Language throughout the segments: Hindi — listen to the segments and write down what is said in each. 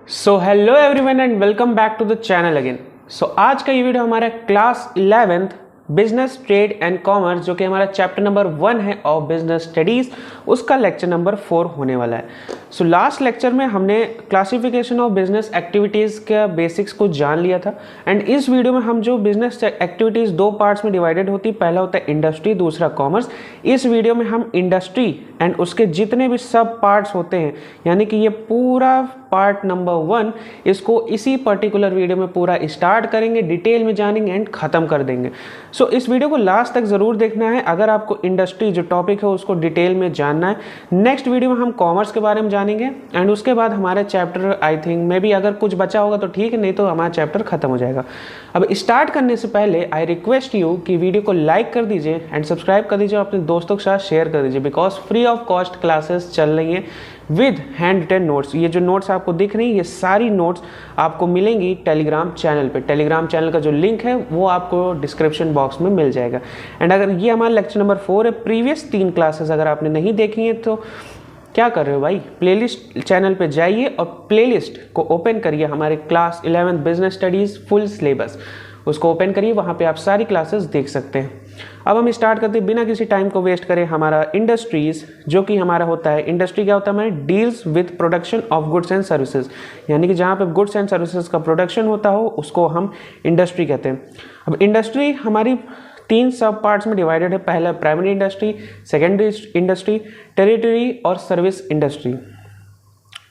So hello everyone and welcome back to the channel again. So आज का ये वीडियो हमारा class 11th business trade and commerce जो कि हमारा चैप्टर नंबर 1 है ऑफ बिजनेस स्टडीज, उसका लेक्चर नंबर 4 होने वाला है। सो लास्ट लेक्चर में हमने क्लासिफिकेशन ऑफ बिजनेस एक्टिविटीज़ के बेसिक्स को जान लिया था एंड इस वीडियो में हम जो बिजनेस एक्टिविटीज़ दो पार्ट्स में डिवाइडेड होती है, पहला होता है इंडस्ट्री, दूसरा कॉमर्स। इस वीडियो में हम इंडस्ट्री एंड उसके जितने भी सब पार्ट्स होते हैं, यानी कि ये पूरा पार्ट नंबर 1, इसको इसी पर्टिकुलर वीडियो में पूरा स्टार्ट करेंगे, डिटेल में जानेंगे एंड ख़त्म कर देंगे। सो इस वीडियो को लास्ट तक ज़रूर देखना है अगर आपको इंडस्ट्री जो टॉपिक है उसको डिटेल में जानना है। नेक्स्ट वीडियो में हम कॉमर्स के बारे में जानेंगे एंड उसके बाद हमारा chapter I think may be अगर कुछ बचा होगा तो ठीक है, नहीं तो हमारा चैप्टर खत्म हो जाएगा। अब स्टार्ट करने से पहले आई रिक्वेस्ट यू कि वीडियो को लाइक कर दीजिए एंड सब्सक्राइब कर दीजिए और अपने दोस्तों के साथ शेयर कर दीजिए, because free of cost classes चल रही हैं विद हैंड रिटन नोट्स। ये जो नोट्स आपको दिख रही हैं, ये सारी नोट्स आपको मिलेंगी टेलीग्राम चैनल पे। टेलीग्राम चैनल का जो लिंक है वो आपको डिस्क्रिप्शन बॉक्स में मिल जाएगा। एंड अगर ये हमारा लेक्चर नंबर 4 है, प्रीवियस 3 क्लासेस अगर आपने नहीं देखी हैं तो क्या कर रहे हो भाई, प्लेलिस्ट चैनल पे जाइए और प्लेलिस्ट को ओपन करिए, हमारे class 11 business studies full syllabus, उसको ओपन करिए, वहाँ पे आप सारी क्लासेस देख सकते हैं। अब हम स्टार्ट करते हैं बिना किसी टाइम को वेस्ट करें हमारा इंडस्ट्रीज़, जो कि हमारा होता है इंडस्ट्री क्या होता है, हमारे deals with production of goods and services, यानी कि जहाँ पे गुड्स एंड सर्विसेज का प्रोडक्शन होता हो उसको हम इंडस्ट्री कहते हैं। अब इंडस्ट्री हमारी 3 सब पार्ट्स में डिवाइडेड है। पहला primary industry, secondary industry, territory और सर्विस इंडस्ट्री।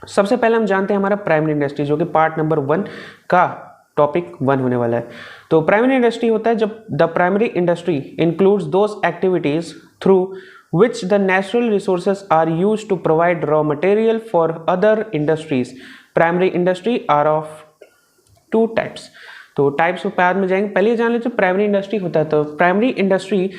सबसे पहले हम जानते हैं हमारा प्राइमरी इंडस्ट्री, जो कि पार्ट नंबर 1 का टॉपिक 1 होने वाला है। तो प्राइमरी इंडस्ट्री होता है जब the primary industry includes those activities through which the natural resources are used to provide raw material for other industries. Primary industry are of 2 types. तो टाइप्स बाद में जाएंगे, पहले जान लीजिए प्राइमरी इंडस्ट्री होता है। तो प्राइमरी इंडस्ट्री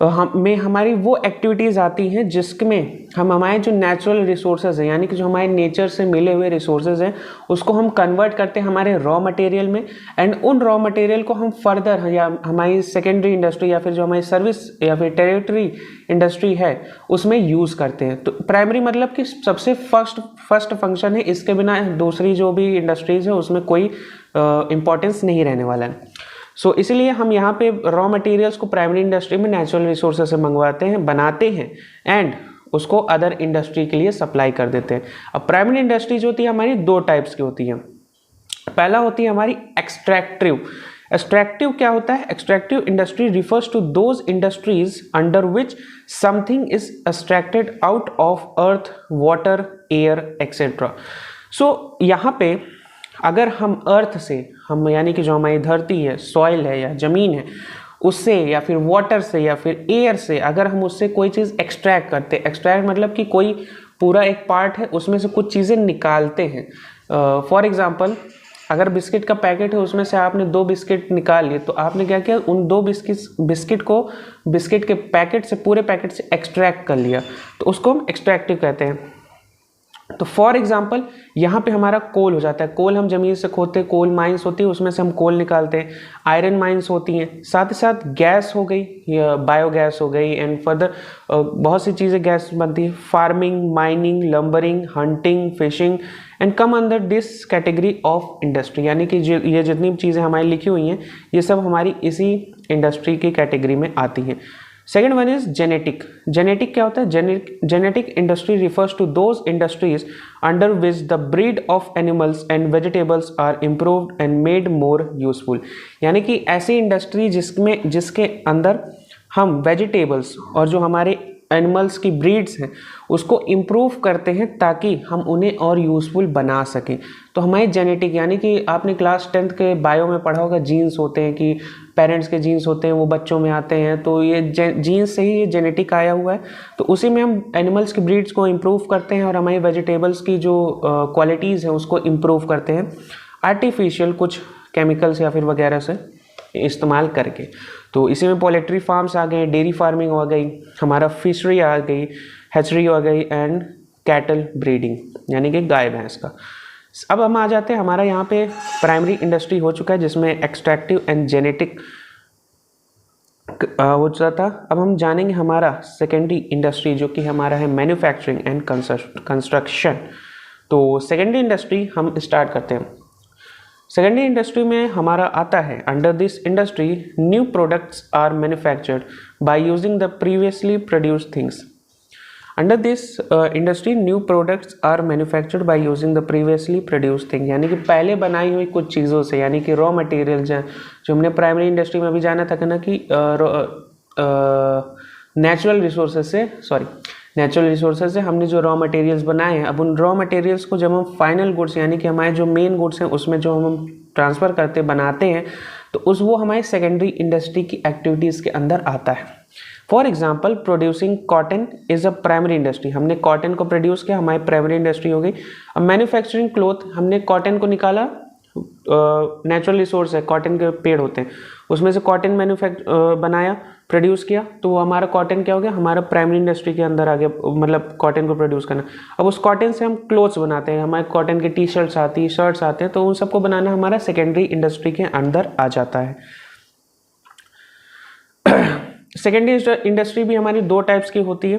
में हमारी वो एक्टिविटीज़ आती हैं जिसमें हम हमारे जो नेचुरल रिसोर्सेज हैं, यानी कि जो हमारे नेचर से मिले हुए रिसोर्सेज हैं, उसको हम कन्वर्ट करते हैं हमारे रॉ मटेरियल में एंड उन रॉ मटेरियल को हम फर्दर या हमारी सेकेंडरी इंडस्ट्री या फिर जो हमारी सर्विस या फिर टेरिटरी इंडस्ट्री है उसमें यूज़ करते हैं। तो प्राइमरी मतलब कि सबसे फर्स्ट फंक्शन है, इसके बिना दूसरी जो भी इंडस्ट्रीज़ है उसमें कोई इम्पोर्टेंस नहीं रहने वाला है। सो इसलिए हम यहाँ पे रॉ मटेरियल्स को प्राइमरी इंडस्ट्री में नेचुरल रिसोर्सेज से मंगवाते हैं, बनाते हैं एंड उसको अदर इंडस्ट्री के लिए सप्लाई कर देते हैं। अब प्राइमरी इंडस्ट्री जो होती है हमारी 2 टाइप्स की होती है। पहला होती है हमारी एक्सट्रैक्टिव। एक्सट्रैक्टिव क्या होता है? Extractive industry refers to those industries under which something is extracted out of earth, water, air etcetera. So यहाँ पे अगर हम अर्थ से, हम यानी कि जो हमारी धरती है, सॉइल है या ज़मीन है, उससे या फिर वाटर से या फिर एयर से अगर हम उससे कोई चीज़ एक्सट्रैक्ट करते हैं, एक्सट्रैक्ट मतलब कि कोई पूरा एक पार्ट है उसमें से कुछ चीज़ें निकालते हैं। फॉर एग्जांपल अगर बिस्किट का पैकेट है उसमें से आपने 2 बिस्किट निकाल लिए, तो आपने क्या किया, उन 2 बिस्किट को बिस्किट के पैकेट से, पूरे पैकेट से एक्सट्रैक्ट कर लिया, तो उसको हम एक्सट्रैक्टिव कहते हैं। तो फॉर एग्जांपल यहाँ पे हमारा कोल हो जाता है, कोल हम ज़मीन से खोदते हैं, कोल माइंस होती है उसमें से हम कोल निकालते हैं, आयरन माइंस होती हैं, साथ ही साथ गैस हो गई या बायोगैस हो गई एंड फर्दर बहुत सी चीज़ें गैस बनती है। Farming, mining, lumbering, hunting, fishing and come under this category of industry, यानी कि ये जितनी भी चीज़ें हमारी लिखी हुई हैं ये सब हमारी इसी इंडस्ट्री की कैटेगरी में आती हैं। Second one is genetic. Genetic क्या होता है? Genetic industry refers to those industries under which the breed of animals and vegetables are improved and made more useful, यानी कि ऐसी इंडस्ट्री जिसके अंदर हम वेजिटेबल्स और जो हमारे एनिमल्स की ब्रीड्स हैं उसको इम्प्रूव करते हैं ताकि हम उन्हें और यूज़फुल बना सकें। तो हमारे जेनेटिक, यानी कि आपने क्लास 10th के बायो में पढ़ा होगा, जीन्स होते हैं कि पेरेंट्स के जीन्स होते हैं वो बच्चों में आते हैं, तो ये जीन्स से ही ये जेनेटिक आया हुआ है। तो उसी में हम एनिमल्स की ब्रीड्स को इम्प्रूव करते हैं और हमारी वेजिटेबल्स की जो क्वालिटीज़ हैं उसको इम्प्रूव करते हैं आर्टिफिशियल कुछ केमिकल्स या फिर वगैरह से इस्तेमाल करके। तो इसी में पोल्ट्री फार्म्स आ गए, डेयरी फार्मिंग हो गई, हमारा फिशरी आ गई, हैचरी हो गई एंड कैटल ब्रीडिंग, यानी कि गाय भैंस का। अब हम आ जाते हैं, हमारा यहाँ पे प्राइमरी इंडस्ट्री हो चुका है जिसमें एक्सट्रैक्टिव एंड जेनेटिक हो चुका था। अब हम जानेंगे हमारा सेकेंडरी इंडस्ट्री जो कि हमारा है मैन्युफैक्चरिंग एंड कंस्ट्रक्शन। तो सेकेंडरी इंडस्ट्री हम स्टार्ट करते हैं। सेकेंडरी इंडस्ट्री में हमारा आता है, under this industry new products are manufactured by using the previously produced things. Under this industry new products are manufactured by using the previously produced thing, यानी कि पहले बनाई हुई कुछ चीज़ों से, यानी कि रॉ मटेरियल्स हैं जो हमने प्राइमरी इंडस्ट्री में भी जाना था ना कि नेचुरल रिसोर्सेज से हमने जो रॉ मटेरियल्स बनाए हैं, अब उन रॉ मटेरियल्स को जब हम फाइनल गुड्स यानी कि हमारे जो मेन गुड्स हैं उसमें जो हम ट्रांसफ़र करते बनाते हैं तो वो हमारे सेकेंडरी इंडस्ट्री की एक्टिविटीज़ के अंदर आता है। For example producing cotton is a primary industry, हमने कॉटन को प्रोड्यूस किया, हमारी प्राइमरी इंडस्ट्री हो गई। अब मैन्युफैक्चरिंग क्लॉथ, हमने कॉटन को निकाला, नेचुरल रिसोर्स है, कॉटन के पेड़ होते हैं, उसमें से कॉटन बनाया, प्रोड्यूस किया, तो वो हमारा कॉटन क्या हो गया, हमारा प्राइमरी इंडस्ट्री के अंदर आ गया, मतलब कॉटन को प्रोड्यूस करना। अब उस कॉटन से हम क्लोथ्स बनाते हैं, हमारे कॉटन के टी शर्ट्स आती है, शर्ट्स आते हैं, तो उन सबको बनाना हमारा सेकेंडरी इंडस्ट्री के अंदर आ जाता है। सेकेंडरी इंडस्ट्री भी हमारी दो टाइप्स की होती है।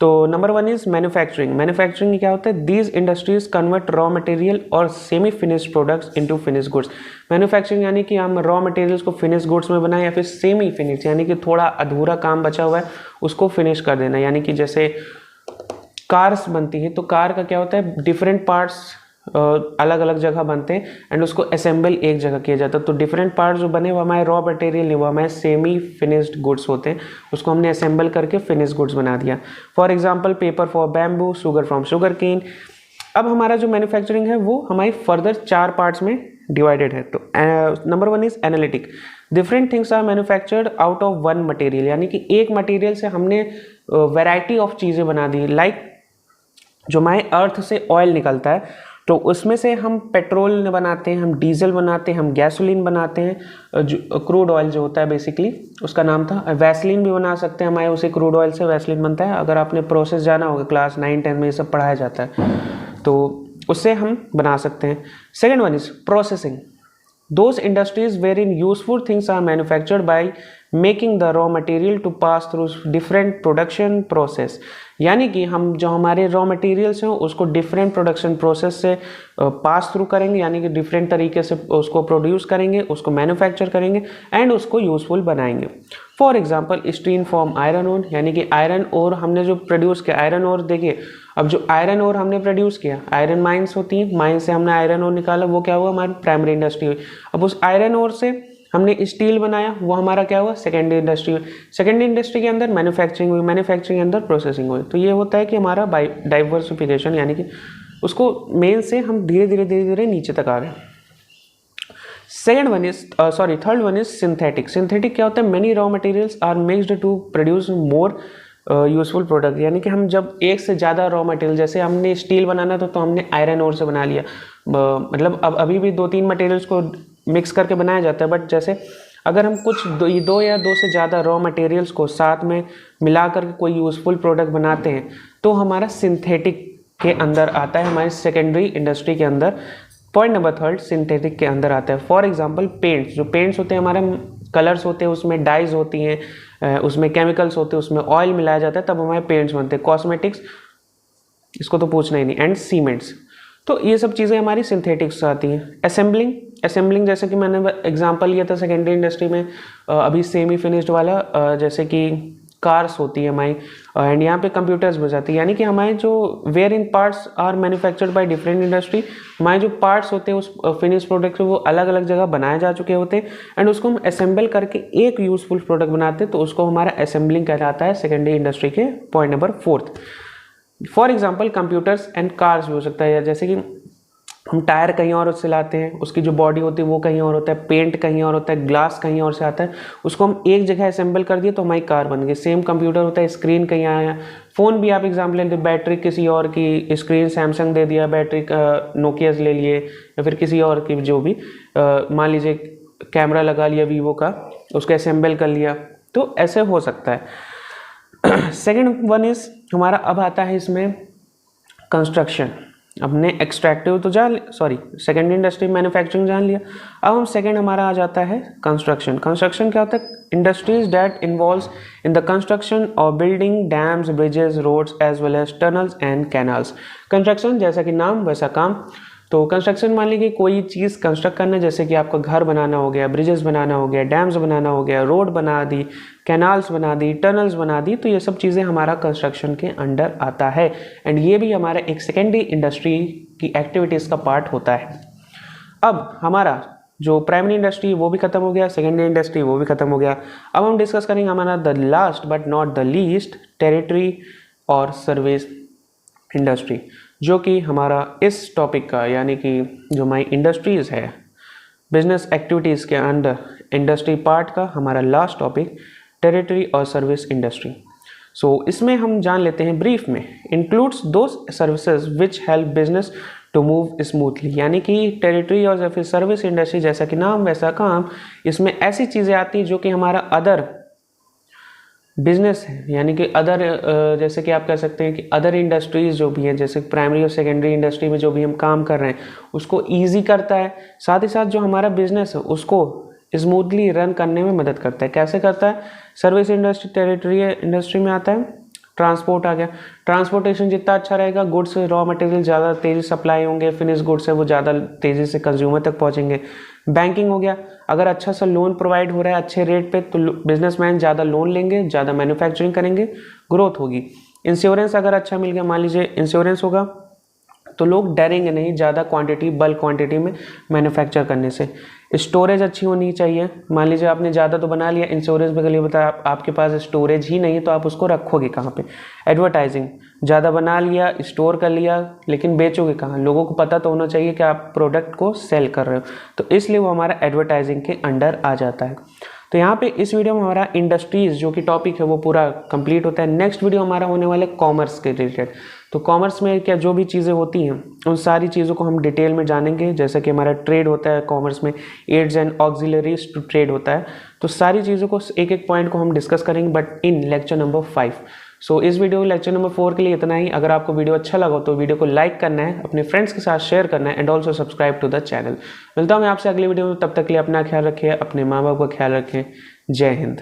तो number one is manufacturing. Manufacturing में क्या होता है, these industries convert raw material और semi finished products into finished goods. Manufacturing यानी कि हम रॉ मटेरियल्स को फिनिश्ड गुड्स में बनाएं, या फिर सेमी फिनिश यानी कि थोड़ा अधूरा काम बचा हुआ है उसको फिनिश कर देना। यानी कि जैसे कार्स बनती है तो कार का क्या होता है, डिफरेंट पार्ट्स अलग अलग जगह बनते हैं एंड उसको असेंबल एक जगह किया जाता है। तो डिफरेंट पार्ट्स जो बने वो हमारे रॉ मटेरियल नहीं, वो हमारे सेमी फिनिश्ड गुड्स होते हैं, उसको हमने असेंबल करके फिनिश्ड गुड्स बना दिया। For example paper for bamboo, sugar from sugar cane. अब हमारा जो मैन्युफैक्चरिंग है वो हमारी फर्दर 4 पार्ट्स में डिवाइडेड है। तो number one is analytic. Different things are manufactured out of one material, यानी कि एक मटेरियल से हमने वैरायटी ऑफ चीज़ें बना दी। लाइक जो हमारे अर्थ से ऑयल निकलता है तो उसमें से हम पेट्रोल बनाते हैं, हम डीजल बनाते हैं, हम गैसोलीन बनाते हैं, जो क्रूड ऑयल जो होता है बेसिकली उसका नाम था, वैसलीन भी बना सकते हैं, हमारे उसे क्रूड ऑयल से वैसलीन बनता है। अगर आपने प्रोसेस जाना होगा क्लास 9-10 में ये सब पढ़ाया जाता है, तो उससे हम बना सकते हैं। Second one is processing. Those industries wherein useful things are manufactured by making the raw material to pass through different production process, यानी कि हम जो हमारे रॉ मटेरियल्स हैं उसको डिफरेंट प्रोडक्शन प्रोसेस से पास थ्रू करेंगे, यानी कि डिफरेंट तरीके से उसको प्रोड्यूस करेंगे, उसको मैन्युफैक्चर करेंगे एंड उसको यूजफुल बनाएंगे। For example steel form iron ore, यानी कि आयरन ओर हमने जो प्रोड्यूस किया, आयरन ओर देखिए, अब जो आयरन ओर हमने प्रोड्यूस किया, आयरन माइंस होती हैं, माइंस से हमने आयरन ओर निकाला, वो क्या हुआ, हमारी प्राइमरी इंडस्ट्री हुई। अब उस आयरन ओर से हमने स्टील बनाया, वो हमारा क्या हुआ, सेकेंडरी इंडस्ट्री हुई। सेकेंडरी इंडस्ट्री के अंदर मैन्युफैक्चरिंग हुई, मैन्युफैक्चरिंग के अंदर प्रोसेसिंग हुई। तो ये होता है कि हमारा डाइवर्सिफिकेशन, यानी कि उसको मेन से हम धीरे धीरे नीचे तक आ गए। Third one is synthetic. Synthetic क्या होता है, many raw materials are mixed to produce more useful product, यानी कि हम जब एक से ज़्यादा रॉ मटेरियल, जैसे हमने स्टील बनाना था तो हमने आयरन ओर से बना लिया, मतलब अब अभी भी 2-3 मटेरियल्स को मिक्स करके बनाया जाता है, बट जैसे अगर हम कुछ दो या दो से ज़्यादा रॉ मटेरियल्स को साथ में मिला कर कोई यूजफुल प्रोडक्ट बनाते हैं तो हमारा सिंथेटिक के अंदर आता है, हमारे सेकेंडरी इंडस्ट्री के अंदर। पॉइंट नंबर थर्ड सिंथेटिक के अंदर आता है। फॉर एग्जांपल पेंट्स, जो पेंट्स होते हैं हमारे कलर्स होते हैं, उसमें डाइज होती हैं, उसमें केमिकल्स होते हैं, उसमें ऑयल मिलाया जाता है, तब हमारे पेंट्स बनते हैं। कॉस्मेटिक्स, इसको तो पूछना ही नहीं, एंड सीमेंट्स। तो ये सब चीज़ें हमारी सिंथेटिक्स आती हैं। असेंबलिंग जैसे कि मैंने एग्जांपल लिया था सेकेंडरी इंडस्ट्री में, अभी सेमी फिनिश्ड वाला, जैसे कि कार्स होती है हमारी, एंड यहाँ पे कंप्यूटर्स बजाती है, यानी कि हमारे जो where in parts are manufactured by different industry, हमारे जो पार्ट्स होते हैं उस फिनिश प्रोडक्ट वो अलग अलग जगह बनाए जा चुके होते हैं एंड उसको हम असेंबल करके एक यूजफुल प्रोडक्ट बनाते हैं, तो उसको हमारा असेंबलिंग कहलाता है सेकेंडरी इंडस्ट्री के। Point number fourth, for example computers and cars भी हो सकता है, जैसे कि हम टायर कहीं और से लाते हैं, उसकी जो बॉडी होती है वो कहीं और होता है, पेंट कहीं और होता है, ग्लास कहीं और से आता है, उसको हम एक जगह असेंबल कर दिए तो हमारी कार बन गई। सेम कंप्यूटर होता है, स्क्रीन कहीं आया, फ़ोन भी आप एग्जाम्पल लेते, बैटरी किसी और की, स्क्रीन सैमसंग दे दिया, बैटरी नोकियाज ले लिए, या फिर किसी और की जो भी, मान लीजिए कैमरा लगा लिया वीवो का, उसको असेंबल कर लिया, तो ऐसे हो सकता है। सेकेंड वन इज हमारा अब आता है इसमें कंस्ट्रक्शन, हमने एक्सट्रैक्टिव तो सेकेंड इंडस्ट्री मैन्युफैक्चरिंग जान लिया। अब हम सेकेंड हमारा आ जाता है कंस्ट्रक्शन। कंस्ट्रक्शन क्या होता है? Industries that involves in the construction of building, dams, bridges, roads as well as tunnels and canals. Construction जैसा कि नाम वैसा काम। तो कंस्ट्रक्शन मान लीजिए कोई चीज़ कंस्ट्रक्ट करना, जैसे कि आपका घर बनाना हो गया, ब्रिजेस बनाना हो गया, डैम्स बनाना हो गया, रोड बना दी, कैनाल्स बना दी, टनल्स बना दी, तो ये सब चीज़ें हमारा कंस्ट्रक्शन के अंडर आता है। एंड ये भी हमारा एक सेकेंडरी इंडस्ट्री की एक्टिविटीज़ का पार्ट होता है। अब हमारा जो प्राइमरी इंडस्ट्री वो भी खत्म हो गया, सेकेंडरी इंडस्ट्री वो भी खत्म हो गया। अब हम डिस्कस करेंगे हमारा the last but not the least territory और सर्विस इंडस्ट्री, जो कि हमारा इस टॉपिक का यानी कि जो हमारी इंडस्ट्रीज़ है बिजनेस एक्टिविटीज़ के अंडर इंडस्ट्री पार्ट का हमारा लास्ट टॉपिक टेरिटरी और सर्विस इंडस्ट्री। सो इसमें हम जान लेते हैं ब्रीफ में, इंक्लूड्स दो services which help business to move smoothly. यानी कि टेरिटरी और फिर सर्विस इंडस्ट्री जैसा कि नाम वैसा काम, इसमें ऐसी चीज़ें आती हैं जो कि हमारा अदर बिजनेस है, यानी कि अदर जैसे कि आप कह सकते हैं कि अदर इंडस्ट्रीज़ जो भी हैं, जैसे प्राइमरी और सेकेंडरी इंडस्ट्री में जो भी हम काम कर रहे हैं उसको ईजी करता है, साथ ही साथ जो हमारा बिजनेस है उसको स्मूथली रन करने में मदद करता है। कैसे करता है? सर्विस इंडस्ट्री टेरिटरी इंडस्ट्री में आता है ट्रांसपोर्ट आ गया। ट्रांसपोर्टेशन जितना अच्छा रहेगा, गुड्स रॉ मटेरियल ज़्यादा तेज़ी सप्लाई होंगे, फिनिश गुड्स है वो ज़्यादा तेज़ी से कंज्यूमर तक पहुँचेंगे। बैंकिंग हो गया, अगर अच्छा सा लोन प्रोवाइड हो रहा है अच्छे रेट पे तो बिजनेसमैन ज़्यादा लोन लेंगे, ज़्यादा मैन्युफैक्चरिंग करेंगे, ग्रोथ होगी। इंश्योरेंस अगर अच्छा मिल गया, मान लीजिए इंश्योरेंस होगा तो लोग डरेंगे नहीं ज़्यादा क्वांटिटी बल्क क्वांटिटी में मैन्युफैक्चर करने से। स्टोरेज अच्छी होनी चाहिए, मान लीजिए आपने ज़्यादा तो बना लिया, इंश्योरेंस के लिए बताया आपके पास स्टोरेज ही नहीं है तो आप उसको रखोगे कहाँ पे? एडवर्टाइजिंग, ज़्यादा बना लिया, स्टोर कर लिया, लेकिन बेचोगे कहाँ? लोगों को पता तो होना चाहिए कि आप प्रोडक्ट को सेल कर रहे हो, तो इसलिए वो हमारा एडवर्टाइजिंग के अंडर आ जाता है। तो यहाँ पे इस वीडियो में हमारा इंडस्ट्रीज़ जो कि टॉपिक है वो पूरा कंप्लीट होता है। नेक्स्ट वीडियो हमारा होने वाला है कॉमर्स के रिलेटेड। तो कॉमर्स में क्या जो भी चीज़ें होती हैं उन सारी चीज़ों को हम डिटेल में जानेंगे, जैसे कि हमारा ट्रेड होता है कॉमर्स में, aids and auxiliaries to trade होता है, तो सारी चीज़ों को एक एक पॉइंट को हम डिस्कस करेंगे बट इन लेक्चर नंबर 5। सो इस वीडियो लेक्चर नंबर 4 के लिए इतना ही। अगर आपको वीडियो अच्छा लगा तो वीडियो को लाइक करना है, अपने फ्रेंड्स के साथ शेयर करना है and also subscribe to the channel. मिलता हूँ मैं आपसे अगली वीडियो में, तब तक के लिए अपना ख्याल रखिए, अपने माँ बाप का ख्याल रखें। जय हिंद।